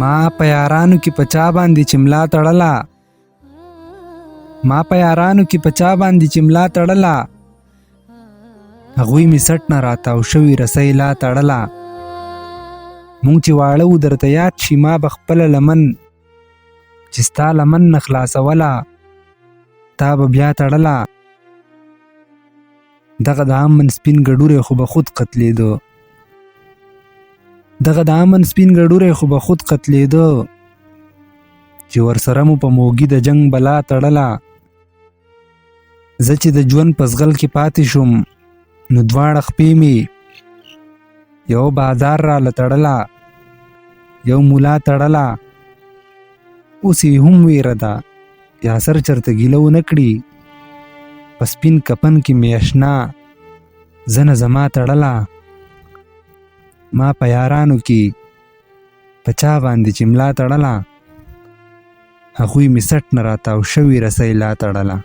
ما په یارانو کې په چا باندې چې ملا تړله ما په یارانو کې په چا باندې چې ملا تړله هغوی مې سټ نه راتاو شوي رسۍ لا تړله مونږ چې واړه و درته یاد شي ما به خپله لمن چې ستا لمن نه خلاصوله تا به بیا تړله دغه د امن سپین ګډوری خو به خود قتلېده دغه د امن سپین ګډوری خو به خود قتلېده چې ورسره مو په موږي د جنگ بلا تړله زه چې د ژوند په ځغل کې پاتې شوم نو دواړه خپې مې یو بازار راله تړله یو مولا تړله اوس یې هم ویره ده یاسر چرته ګیله ونه کړي په سپین کفن کې مې اشنا زنه زما تړله ما په یارانو کې په چا باندې چې ملا تړله هغوی مې سټ نه راتاو شوي رسۍ لا تړله